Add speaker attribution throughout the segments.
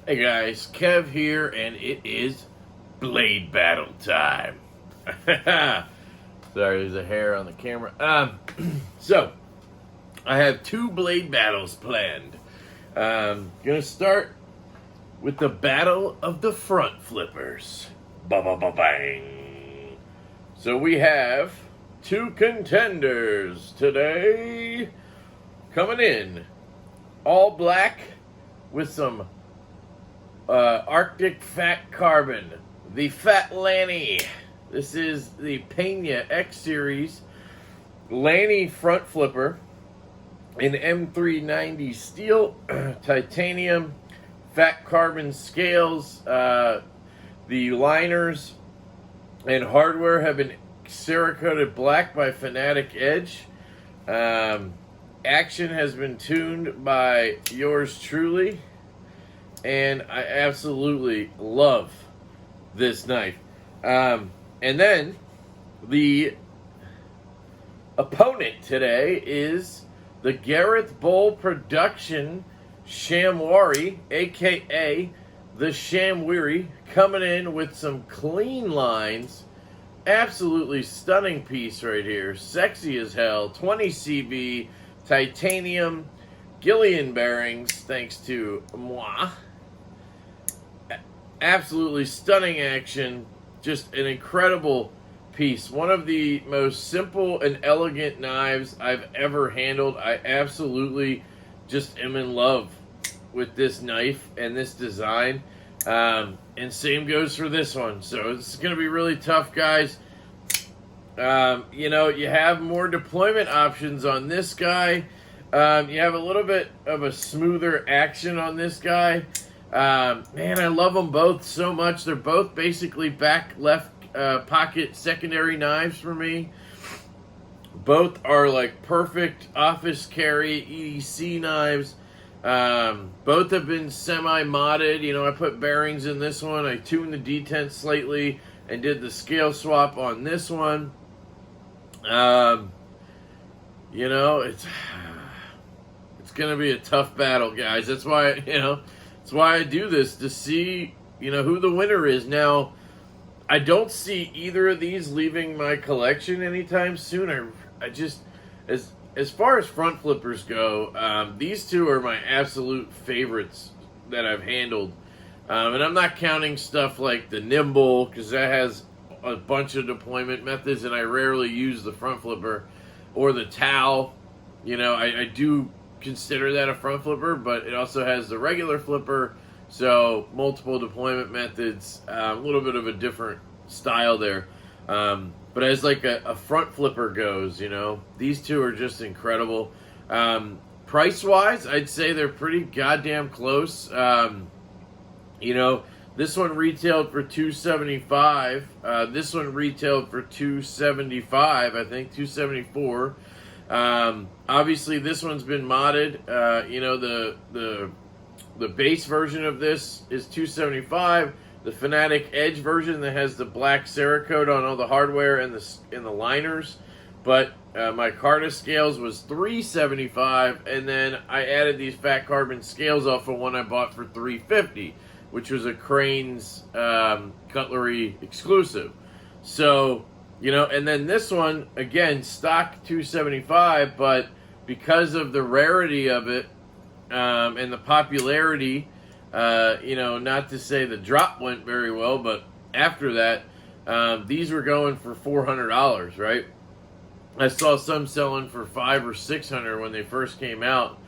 Speaker 1: Hey guys, Kev here, and it is blade battle time. Sorry, there's a hair on the camera. So I have two blade battles planned. Gonna start with the battle of the front flippers. Ba ba ba bang. So we have two contenders today coming in, all black with some Arctic Fat Carbon, the Fat Lanny. This is the Pena X Series Lanny front flipper in M390 steel, titanium, fat carbon scales. The liners and hardware have been Cerakoted black by Fanatic Edge. Action has been tuned by yours truly. And I absolutely love this knife. And then the opponent today is the Gareth Bull Production Shamwari, aka the Shamwiri, coming in with some clean lines. Absolutely stunning piece right here. Sexy as hell. 20 CB, titanium, Gillian bearings, thanks to moi. Absolutely stunning action. Just an incredible piece. One of the most simple and elegant knives I've ever handled. I absolutely just am in love with this knife and this design. And same goes for this one. So it's going to be really tough, guys. You have more deployment options on this guy. You have a little bit of a smoother action on this guy. Man, I love them both so much. They're both basically back left pocket secondary knives for me. Both are like perfect office carry EDC knives. Both have been semi-modded. I put bearings in this one. I tuned the detent slightly and did the scale swap on this one. It's going to be a tough battle, guys. That's why, that's why I do this, to see, who the winner is. Now, I don't see either of these leaving my collection anytime soon. I just, as far as front flippers go, these two are my absolute favorites that I've handled. And I'm not counting stuff like the Nimble, because that has a bunch of deployment methods, and I rarely use the front flipper, or the Tau. I do consider that a front flipper, but it also has the regular flipper, so multiple deployment methods, a little bit of a different style there. But as like a front flipper goes, these two are just incredible. Price wise, I'd say they're pretty goddamn close. This one retailed for $275. This one retailed for $275. I think $274. Obviously this one's been modded. The base version of this is $275. The Fanatic Edge version that has the black Cerakote on all the hardware and the liners, but my Carta scales was $375, and then I added these fat carbon scales off of one I bought for $350, which was a Crane's cutlery exclusive. So, and then this one, again, stock $275, but because of the rarity of it and the popularity, not to say the drop went very well, but after that, these were going for $400, right? I saw some selling for $500 or $600 when they first came out.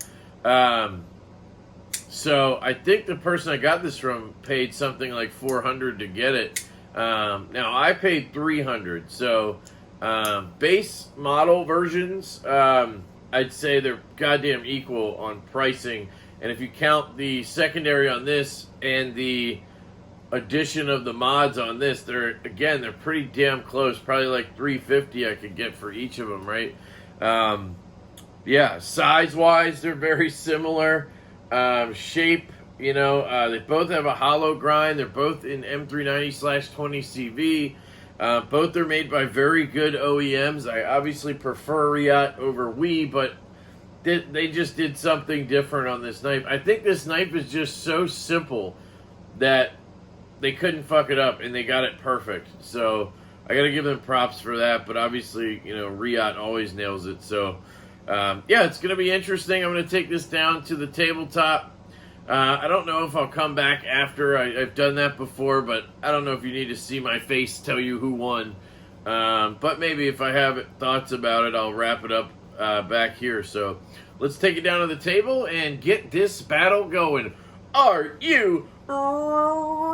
Speaker 1: So I think the person I got this from paid something like $400 to get it. Now I paid $300. So base model versions, I'd say they're goddamn equal on pricing. And if you count the secondary on this and the addition of the mods on this, they're pretty damn close. Probably like $350 I could get for each of them, right? Size wise, they're very similar. Shape, they both have a hollow grind. They're both in M390/20 CV. Both are made by very good OEMs. I obviously prefer Riot over Wii, but they just did something different on this knife. I think this knife is just so simple that they couldn't fuck it up, and they got it perfect. So I got to give them props for that. But obviously, Riot always nails it. So yeah, it's going to be interesting. I'm going to take this down to the tabletop. I don't know if I'll come back after. I've done that before, but I don't know if you need to see my face tell you who won. But maybe if I have thoughts about it, I'll wrap it up back here. So let's take it down to the table and get this battle going. Are you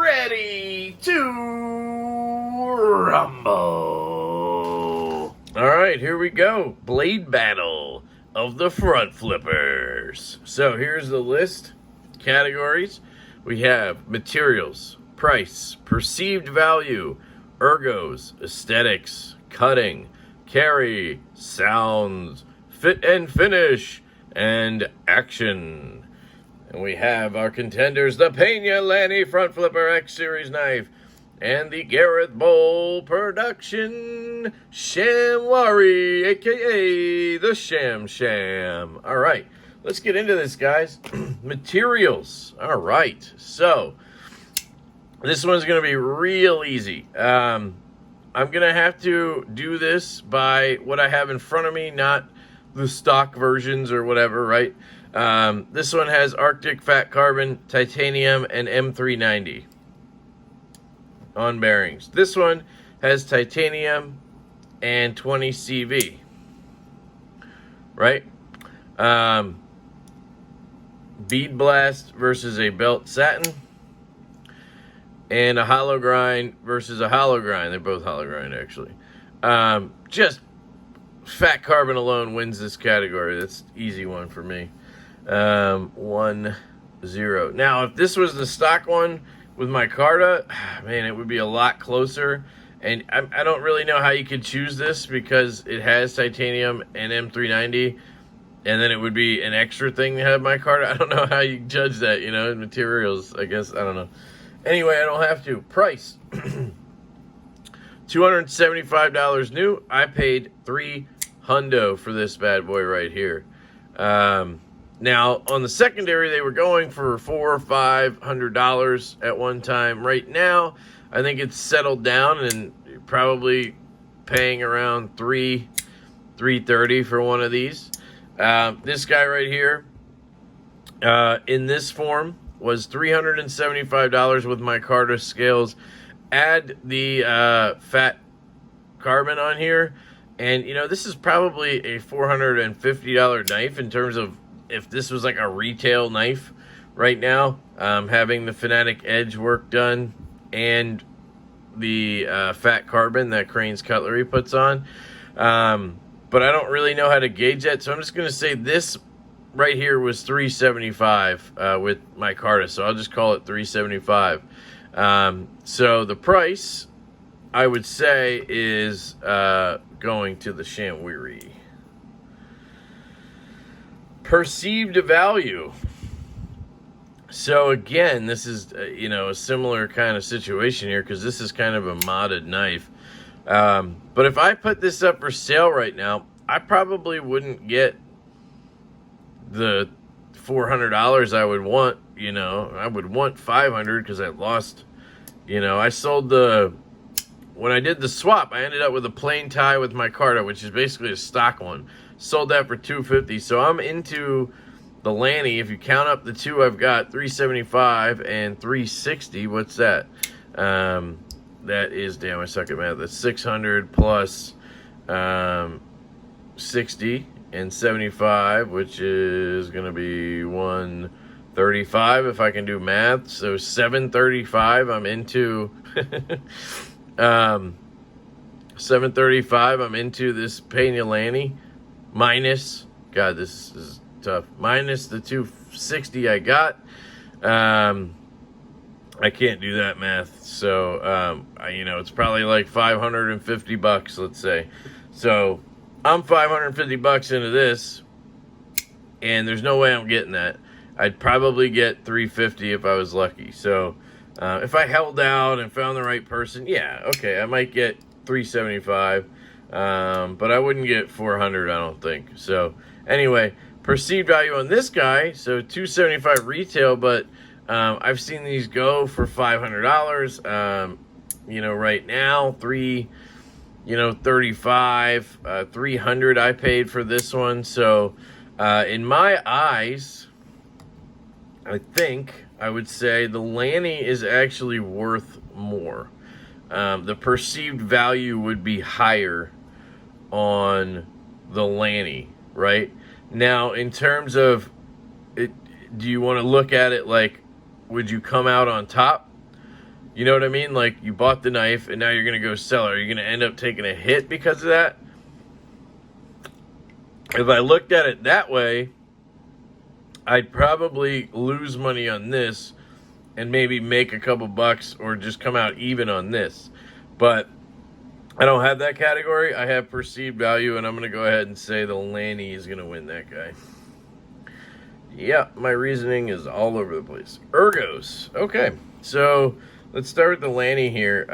Speaker 1: ready to rumble? All right, here we go. Blade battle of the front flippers. So here's the list. Categories. We have materials, price, perceived value, ergos, aesthetics, cutting, carry, sounds, fit and finish, and action. And we have our contenders, the Pena Lanny Front Flipper X Series knife and the Gareth Bowl Production Shamwari, a.k.a. the Sham Sham. All right, let's get into this, guys. Materials. All right, so this one's going to be real easy. I'm going to have to do this by what I have in front of me, not the stock versions or whatever, right? This one has Arctic Fat Carbon, Titanium, and M390 on bearings. This one has Titanium and 20 CV, right? Bead Blast versus a Belt Satin, and a Hollow Grind versus a Hollow Grind. They're both Hollow Grind, actually. Just Fat Carbon alone wins this category. That's an easy one for me. 1-0. Now, if this was the stock one with my Carta, man, it would be a lot closer. And I don't really know how you could choose this because it has Titanium and M390. And then it would be an extra thing to have my Carta. I don't know how you judge that, materials, I guess. I don't know. Anyway, I don't have to. Price. $275 new. I paid $300 for this bad boy right here. Now, on the secondary, they were going for $400 or $500 at one time. Right now, I think it's settled down and probably paying around $330 for one of these. This guy right here, in this form, was $375 with my Carta scales. Add the Fat Carbon on here, and this is probably a $450 knife in terms of if this was like a retail knife right now, having the Fanatic Edge work done and the Fat Carbon that Crane's Cutlery puts on. But I don't really know how to gauge that, so I'm just going to say this right here was $375 with my Carta, so I'll just call it $375. So the price, I would say, is going to the Shamwari. Perceived value. So again, this is a similar kind of situation here because this is kind of a modded knife. But if I put this up for sale right now, I probably wouldn't get the $400 I would want. I would want $500 because I lost. I sold when I did the swap, I ended up with a plain tie with my Carta, which is basically a stock one. Sold that for $250. So I'm into the Lanny. If you count up the two I've got, $375 and $360. What's that? That is, damn, I suck at math. That's $600 plus 60 and 75, which is going to be $135 if I can do math. So $735 I'm into. $735 I'm into this Pena Lanny. Minus, God, this is tough. Minus the $260 I got. I can't do that math. So, it's probably like $550, let's say. So, I'm $550 into this, and there's no way I'm getting that. I'd probably get $350 if I was lucky. So, if I held out and found the right person, yeah, okay, I might get $375. But I wouldn't get $400, I don't think. So, anyway, perceived value on this guy, so $275 retail, but I've seen these go for $500. Right now, 35, 300 I paid for this one. So, in my eyes, I think I would say the Lanny is actually worth more. The perceived value would be higher on the Lanny, right? Now, in terms of it, do you want to look at it like, would you come out on top? You know what I mean? Like, you bought the knife and now you're going to go sell it. Are you going to end up taking a hit because of that? If I looked at it that way, I'd probably lose money on this and maybe make a couple bucks or just come out even on this. But I don't have that category. I have perceived value, and I'm going to go ahead and say the Lanny is going to win that guy. Yeah, my reasoning is all over the place. Ergos. Okay, so let's start with the Lanny here.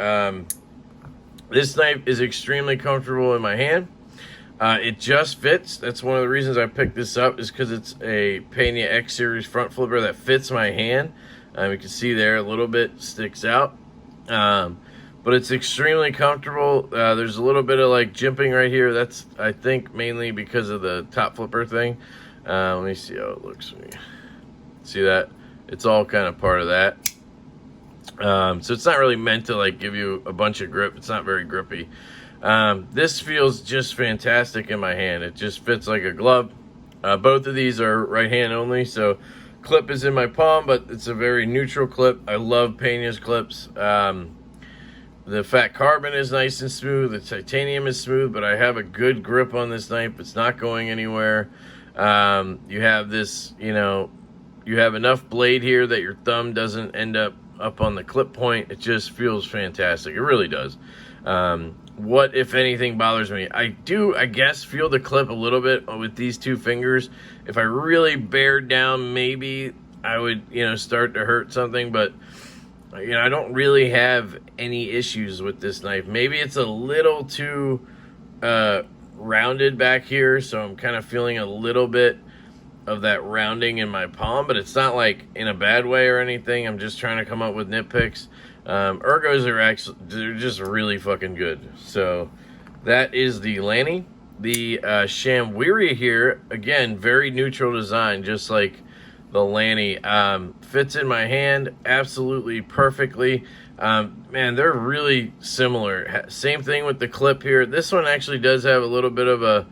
Speaker 1: This knife is extremely comfortable in my hand. It just fits. That's one of the reasons I picked this up, is because it's a Pena X Series front flipper that fits my hand. You can see there a little bit sticks out. But it's extremely comfortable. There's a little bit of like jimping right here. That's, I think, mainly because of the top flipper thing. Let me see how it looks. See that? It's all kind of part of that. So it's not really meant to like give you a bunch of grip. It's not very grippy. This feels just fantastic in my hand. It just fits like a glove. Both of these are right hand only, so clip is in my palm, but it's a very neutral clip. I love Pena's clips. The fat carbon is nice and smooth. The titanium is smooth, but I have a good grip on this knife. It's not going anywhere. You have this, you have enough blade here that your thumb doesn't end up on the clip point. It just feels fantastic. It really does. What, if anything, bothers me? I guess, feel the clip a little bit with these two fingers. If I really bared down, maybe I would, start to hurt something, but I don't really have any issues with this knife. Maybe it's a little too rounded back here, so I'm kind of feeling a little bit of that rounding in my palm, but it's not like in a bad way or anything. I'm just trying to come up with nitpicks. Ergos are they're just really fucking good. So that is the Lanny. The Shamwiri here, again, very neutral design, just like the Lanny. Fits in my hand absolutely perfectly. Man, they're really similar. Same thing with the clip here. This one actually does have a little bit of a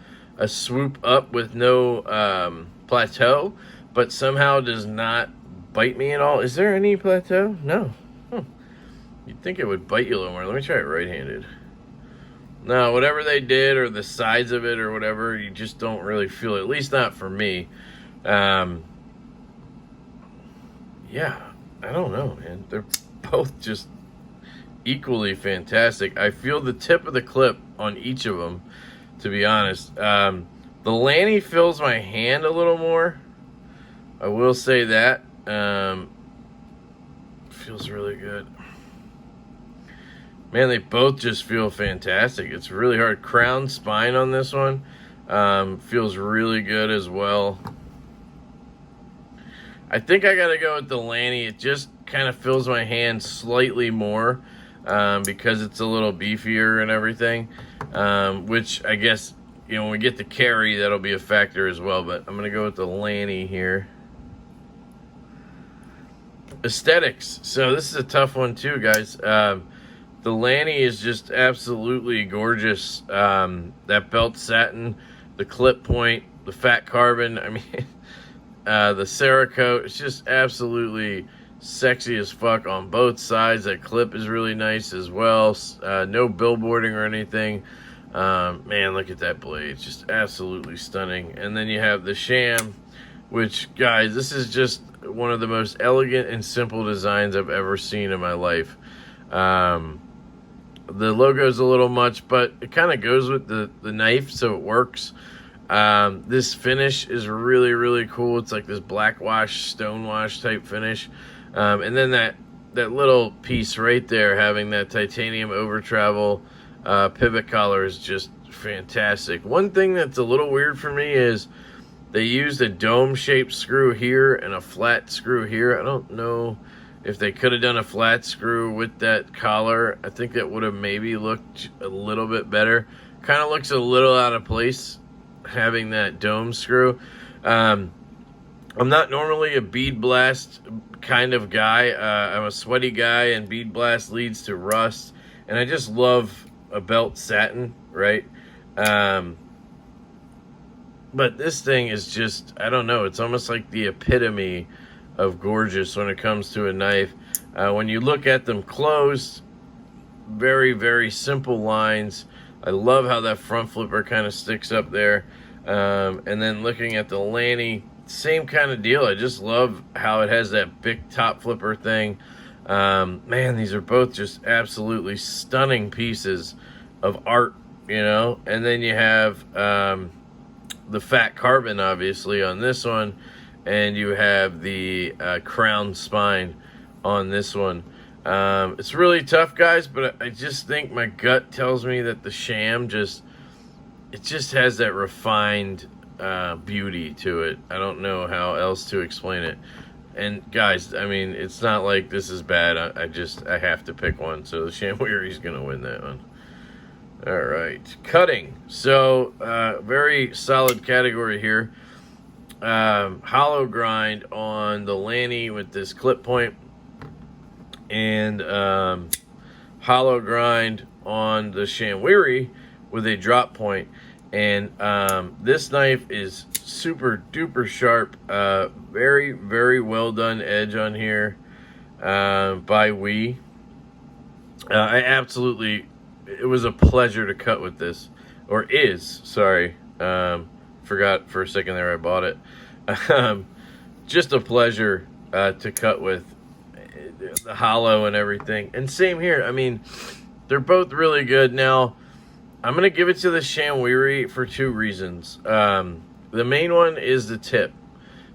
Speaker 1: swoop up with no plateau, but somehow does not bite me at all. Is there any plateau? No. You'd think it would bite you a little more. Let me try it right-handed. No, whatever they did, or the sides of it or whatever, you just don't really feel it. At least not for me. Yeah, I don't know, man. They're both just equally fantastic. I feel the tip of the clip on each of them, to be honest. The Lanny fills my hand a little more. I will say that. Feels really good. Man, they both just feel fantastic. It's really hard. Crown spine on this one feels really good as well. I think I got to go with the Lanny. It just kind of fills my hand slightly more because it's a little beefier and everything, which I guess, when we get to carry, that'll be a factor as well. But I'm going to go with the Lanny here. Aesthetics. So this is a tough one too, guys. The Lanny is just absolutely gorgeous. That belt satin, the clip point, the fat carbon. I mean, the Cerakote. It's just absolutely sexy as fuck on both sides. That clip is really nice as well. No billboarding or anything. Man, look at that blade. It's just absolutely stunning. And then you have the Sham, which, guys, this is just one of the most elegant and simple designs I've ever seen in my life. The logo's a little much, but it kind of goes with the knife, so it works. This finish is really, really cool. It's like this black wash, stone wash type finish. And then that little piece right there, having that titanium over travel pivot collar, is just fantastic. One thing that's a little weird for me is They used a dome-shaped screw here and a flat screw here. I don't know if they could have done a flat screw with that collar. I think that would have maybe looked a little bit better. Kind of looks a little out of place having that dome screw. I'm not normally a bead blast kind of guy. I'm a sweaty guy, and bead blast leads to rust. And I just love a belt satin, right? But this thing is just, I don't know, it's almost like the epitome of gorgeous when it comes to a knife. When you look at them closed, very, very simple lines. I love how that front flipper kind of sticks up there. And then looking at the Lanny, same kind of deal. I just love how it has that big top flipper thing. Man, these are both just absolutely stunning pieces of art, you know. And then you have the fat carbon, obviously, on this one. And you have the crown spine on this one. It's really tough, guys, but I just think my gut tells me that the sham just has that refined beauty to it. I don't know how else to explain it. And guys, I mean, it's not like this is bad. I have to pick one. So the Shamwiri's gonna win that one. All right, cutting. So very solid category here. Hollow grind on the Lanny with this clip point, and hollow grind on the Shamwiri with a drop point. And this knife is super duper sharp. Very, very well done edge on here by Wee. It was a pleasure to cut with this, or is, sorry. Forgot for a second there I bought it. Just a pleasure to cut with, the hollow and everything. And same here. I mean, they're both really good. Now, I'm going to give it to the Shamwiri for two reasons. The main one is the tip.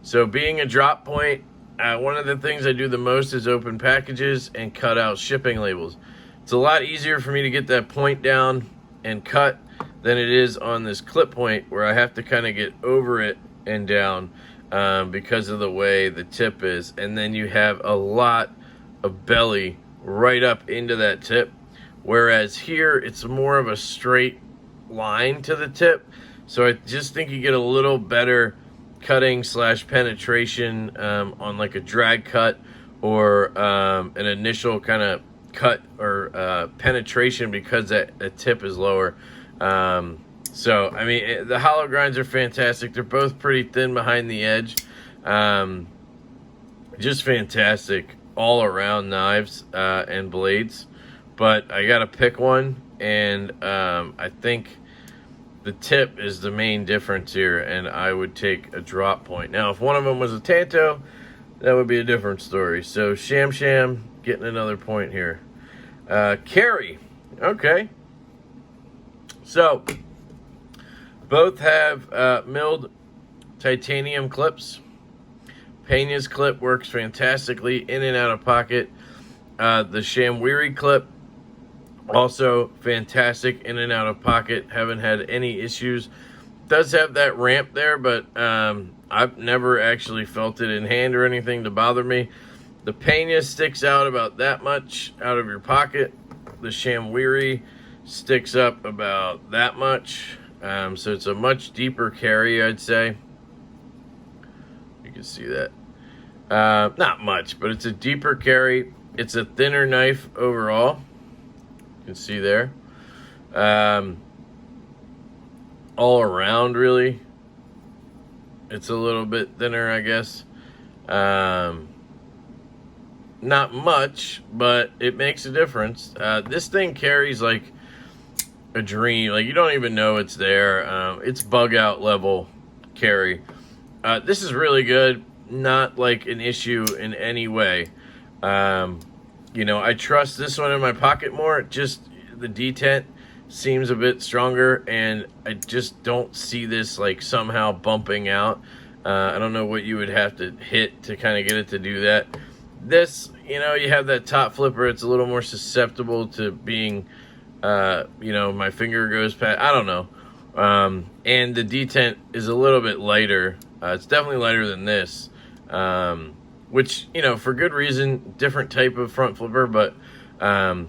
Speaker 1: So being a drop point, one of the things I do the most is open packages and cut out shipping labels. It's a lot easier for me to get that point down and cut than it is on this clip point, where I have to kind of get over it and down because of the way the tip is. And then you have a lot of belly right up into that tip. Whereas here, it's more of a straight line to the tip. So I just think you get a little better cutting / penetration on like a drag cut or an initial kind of cut or penetration, because that tip is lower. So, I mean, the hollow grinds are fantastic. They're both pretty thin behind the edge. Just fantastic all around knives and blades. But I got to pick one, and I think the tip is the main difference here, and I would take a drop point. Now, if one of them was a Tanto, that would be a different story. So, Sham getting another point here. Carry. Okay. So, both have milled titanium clips. Pena's clip works fantastically in and out of pocket. The Shamwiri clip, also fantastic in and out of pocket. Haven't had any issues. Does have that ramp there, but I've never actually felt it in hand or anything to bother me. The Pena sticks out about that much out of your pocket. The Shamwiri sticks up about that much. So it's a much deeper carry, I'd say. You can see that. Not much, but it's a deeper carry. It's a thinner knife overall. You can see there. All around, really, it's a little bit thinner, I guess. Not much, but it makes a difference. This thing carries like a dream. Like, you don't even know it's there. It's bug out level carry. This is really good. Not like an issue in any way. You know, I trust this one in my pocket more. Just the detent seems a bit stronger, and I just don't see this like somehow bumping out. I don't know what you would have to hit to kind of get it to do that. This, you know, you have that top flipper. It's a little more susceptible to being, you know, my finger goes past. I don't know. And the detent is a little bit lighter. It's definitely lighter than this, which, you know, for good reason, different type of front flipper, but I'm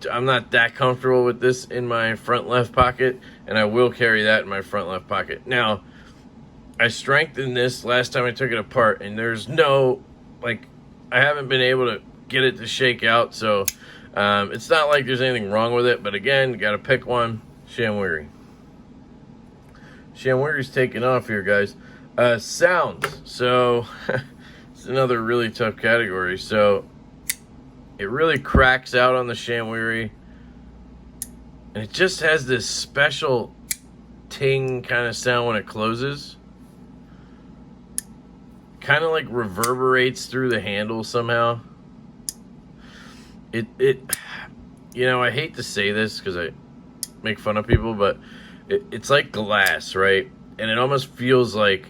Speaker 1: not that comfortable with this in my front left pocket, and I will carry that in my front left pocket. Now, I strengthened this last time I took it apart, and there's no, like, I haven't been able to get it to shake out, so it's not like there's anything wrong with it, but again, got to pick one. Shamwiri. Shamwiri's taking off here, guys. Sounds. So, it's another really tough category. So, it really cracks out on the Shamwiri. And it just has this special ting kind of sound when it closes. Kind of like reverberates through the handle somehow. It you know, I hate to say this because I make fun of people, but it's like glass, right? And it almost feels like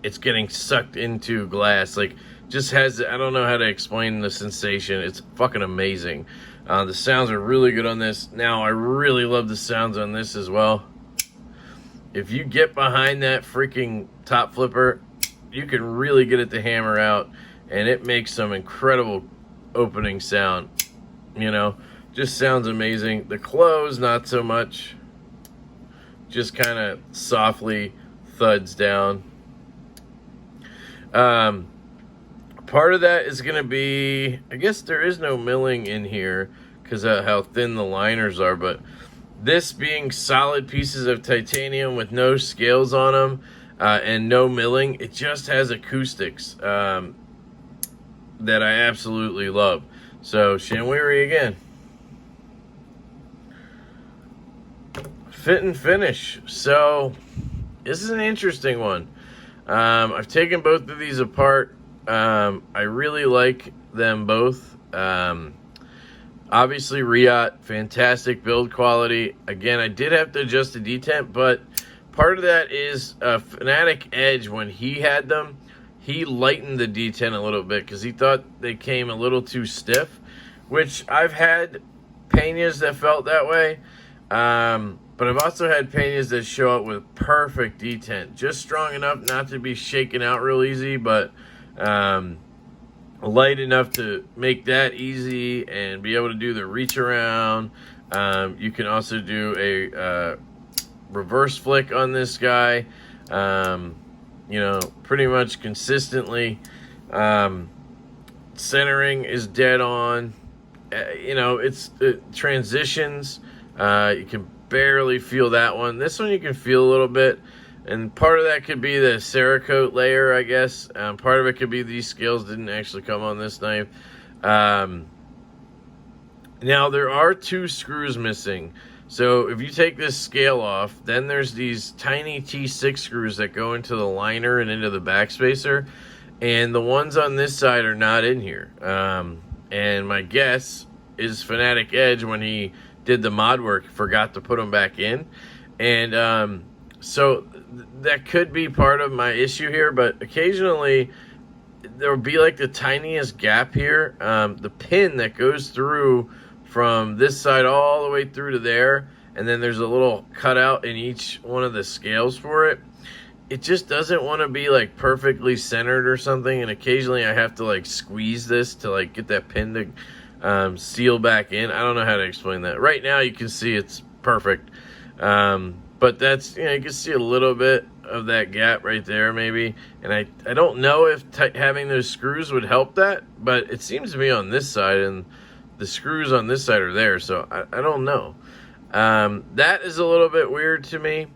Speaker 1: it's getting sucked into glass. Like, just has, I don't know how to explain the sensation. It's fucking amazing. The sounds are really good on this. Now, I really love the sounds on this as well. If you get behind that freaking top flipper, you can really get it to hammer out, and it makes some incredible opening sound. You know, just sounds amazing. The close, not so much. Just kind of softly thuds down. Part of that is going to be, I guess there is no milling in here because of how thin the liners are, but this being solid pieces of titanium with no scales on them and no milling, it just has acoustics that I absolutely love. So, Shamwiri again. Fit and finish. So, this is an interesting one. I've taken both of these apart. I really like them both. Obviously, Riyot, fantastic build quality. Again, I did have to adjust the detent, but part of that is Fanatec Edge, when he had them, he lightened the detent a little bit because he thought they came a little too stiff, which I've had Peñas that felt that way. But I've also had Peñas that show up with perfect detent, just strong enough not to be shaken out real easy, but light enough to make that easy and be able to do the reach around. You can also do a reverse flick on this guy, you know, pretty much consistently. Centering is dead on. You know, it transitions. You can barely feel that one. This one you can feel a little bit. And part of that could be the Cerakote layer, I guess. Part of it could be these scales didn't actually come on this knife. Now, there are 2 screws missing. So if you take this scale off, then there's these tiny T6 screws that go into the liner and into the backspacer. And the ones on this side are not in here. And my guess is Fanatec Edge, when he did the mod work, forgot to put them back in. And so that could be part of my issue here, but occasionally there will be like the tiniest gap here. The pin that goes through from this side all the way through to there, and then there's a little cutout in each one of the scales for it. It just doesn't want to be like perfectly centered or something, and occasionally I have to like squeeze this to like get that pin to seal back in. I don't know how to explain that. Right now you can see it's perfect. But that's, you know, you can see a little bit of that gap right there maybe. And I don't know if having those screws would help that, but it seems to be on this side, and the screws on this side are there, so I don't know. That is a little bit weird to me.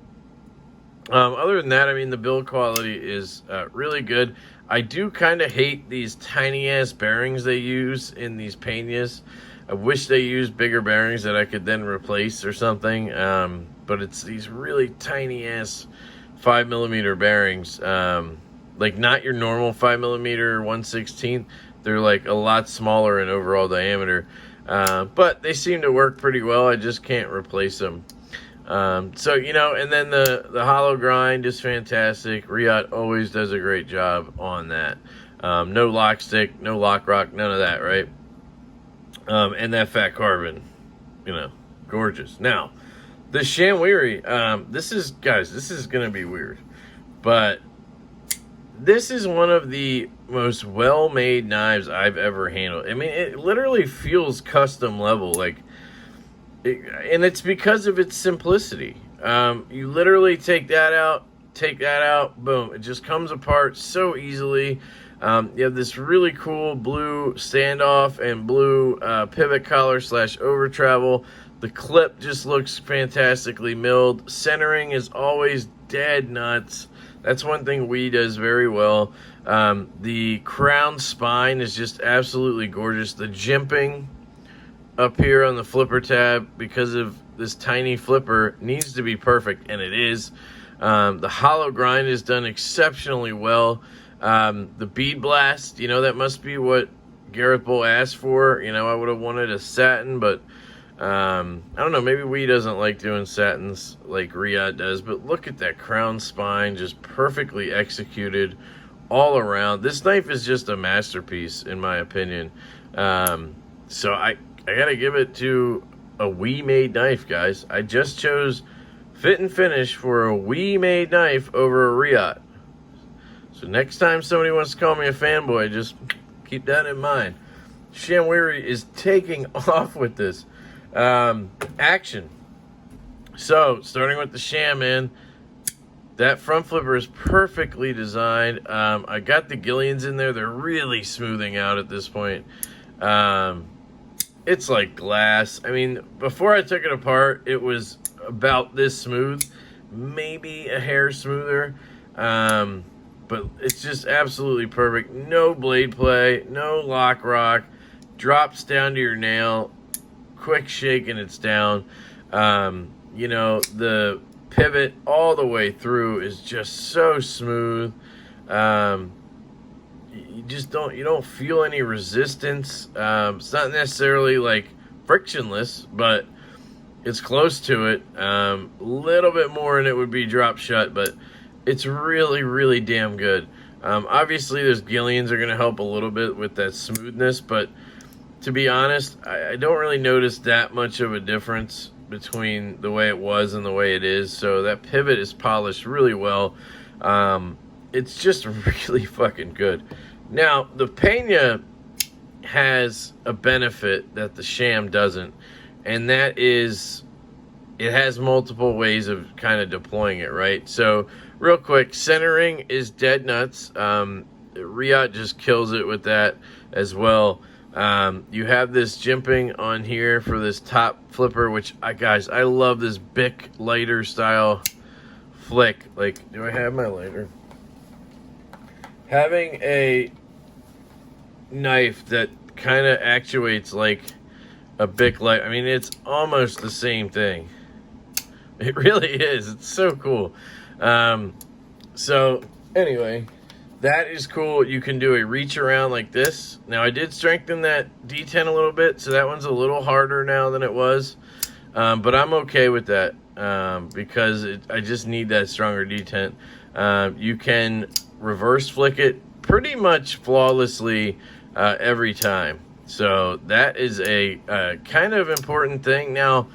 Speaker 1: Other than that, I mean, the build quality is really good. I do kind of hate these tiny-ass bearings they use in these Peñas. I wish they used bigger bearings that I could then replace or something. But it's these really tiny-ass 5mm bearings. Like, not your normal 5mm 1/16. They're, like, a lot smaller in overall diameter. But they seem to work pretty well. I just can't replace them. So, you know, and then the hollow grind is fantastic. Riyot always does a great job on that. No lock stick, no lock rock, none of that, right? And that fat carbon, you know, gorgeous. Now, The Shamwiri, this is going to be weird, but this is one of the most well-made knives I've ever handled. I mean, it literally feels custom level, like, and it's because of its simplicity. You literally take that out, boom, it just comes apart so easily. You have this really cool blue standoff and blue pivot collar / over travel. The clip just looks fantastically milled. Centering is always dead nuts. That's one thing WE does very well. The crown spine is just absolutely gorgeous. The jimping up here on the flipper tab, because of this tiny flipper, needs to be perfect, and it is. The hollow grind is done exceptionally well. The bead blast, that must be what Gareth Bull asked for. I would have wanted a satin, but I don't know, maybe WE doesn't like doing satins like Riyot does, but look at that crown spine, just perfectly executed all around. This knife is just a masterpiece, in my opinion. So I gotta give it to a WE made knife, guys. I just chose fit and finish for a WE made knife over a Riyot. So next time somebody wants to call me a fanboy, just keep that in mind. Shamwiri is taking off with this. Action. So, starting with the Sham, man, that front flipper is perfectly designed. I got the Gillians in there. They're really smoothing out at this point. It's like glass. I mean, before I took it apart, it was about this smooth, maybe a hair smoother. But it's just absolutely perfect. No blade play, no lock rock. Drops down to your nail. Quick shake and it's down. The pivot all the way through is just so smooth. You don't feel any resistance. It's not necessarily like frictionless, but it's close to it. A little bit more and it would be drop shut, but it's really, really damn good. Obviously, those Gillians are going to help a little bit with that smoothness, but to be honest, I don't really notice that much of a difference between the way it was and the way it is. So that pivot is polished really well. It's just really fucking good. Now, the Pena has a benefit that the Sham doesn't, and that is it has multiple ways of kind of deploying it, right? So, real quick, centering is dead nuts. Riyot just kills it with that as well. You have this jimping on here for this top flipper, which guys, I love this Bic lighter style flick. Like, do I have my lighter? Having a knife that kind of actuates like a Bic light. I mean, it's almost the same thing. It really is. It's so cool. So anyway, that is cool. You can do a reach around like this. Now, I did strengthen that D10 a little bit, so that one's a little harder now than it was. But I'm okay with that because I just need that stronger D10. You can reverse flick it pretty much flawlessly every time. So that is a kind of important thing. Now,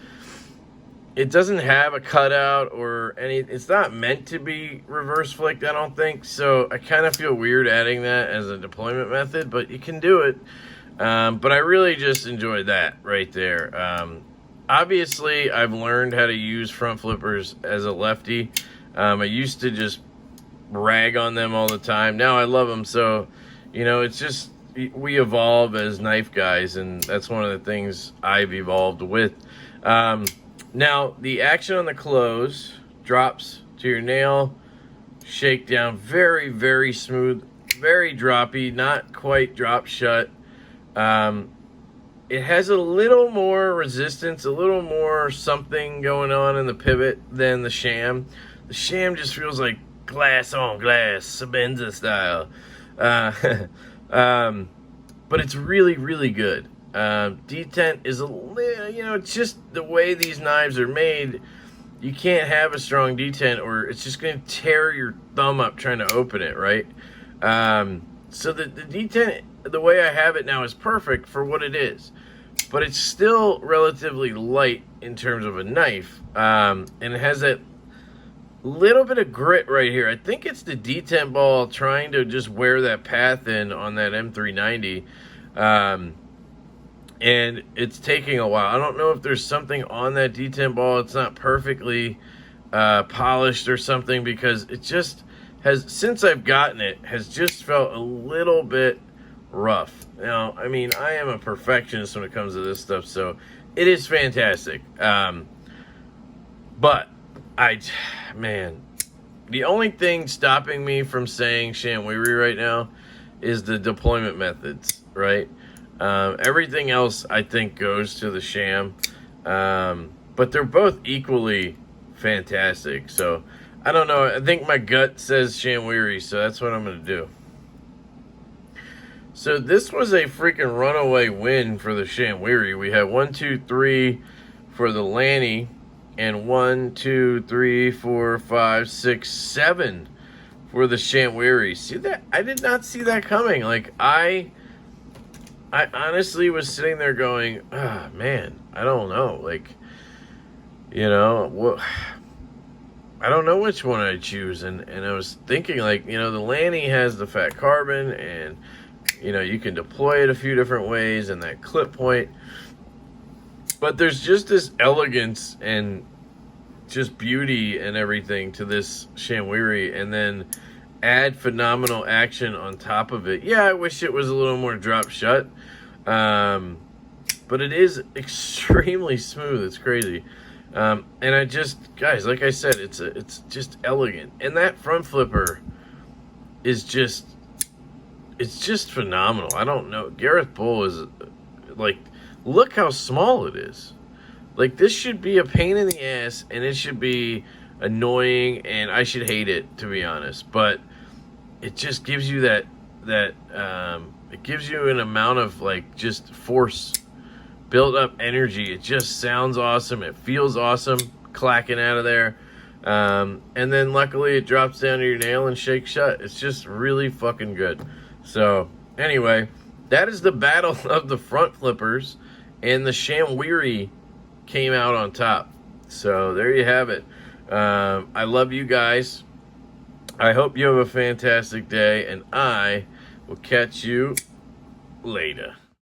Speaker 1: it doesn't have a cutout or any, it's not meant to be reverse flicked, I don't think. So I kind of feel weird adding that as a deployment method, but you can do it. But I really just enjoyed that right there. Obviously, I've learned how to use front flippers as a lefty. I used to just rag on them all the time. Now I love them. So, it's just, we evolve as knife guys, and that's one of the things I've evolved with. Now, the action on the close drops to your nail, shake down, very, very smooth, very droppy, not quite drop shut. It has a little more resistance, a little more something going on in the pivot than the Sham. The Sham just feels like glass on glass, Sebenza style. But it's really, really good. Detent is a little, it's just the way these knives are made. You can't have a strong detent or it's just going to tear your thumb up trying to open it, right? So the detent, the way I have it now is perfect for what it is. but it's still relatively light in terms of a knife, and it has that little bit of grit right here. I think it's the detent ball trying to just wear that path in on that M390, and it's taking a while. I don't know if there's something on that detent ball. It's not perfectly polished or something, because it just has, since I've gotten it, has just felt a little bit rough. Now, I mean, I am a perfectionist when it comes to this stuff, so it is fantastic. But man, the only thing stopping me from saying Shamwiri right now is the deployment methods, right? Everything else I think goes to the Sham, but they're both equally fantastic. So I don't know. I think my gut says Shamwiri, so that's what I'm going to do. So this was a freaking runaway win for the Shamwiri. We had 1, 2, 3 for the Lanny, and 1, 2, 3, 4, 5, 6, 7 for the Shamwiri. See that? I did not see that coming. Like, I honestly was sitting there going, ah, man, I don't know. Like, you know, I don't know which one I'd choose. And I was thinking, like, you know, the Lanny has the fat carbon, and, you know, you can deploy it a few different ways, and that clip point. But there's just this elegance and just beauty and everything to this Shamwiri, and then add phenomenal action on top of it. Yeah, I wish it was a little more drop shut, but it is extremely smooth. It's crazy. And I just, guys, like I said, it's just elegant, and that front flipper is just, it's just phenomenal. I don't know, Gareth Bull is like, look how small it is. Like, this should be a pain in the ass, and it should be annoying, and I should hate it, to be honest. But it just gives you that it gives you an amount of, like, just force, built up energy. It just sounds awesome. It feels awesome clacking out of there. And then luckily it drops down to your nail and shakes shut. It's just really fucking good. So anyway, that is the battle of the front flippers, and the Shamwiri came out on top. So there you have it. I love you guys. I hope you have a fantastic day, and I will catch you later.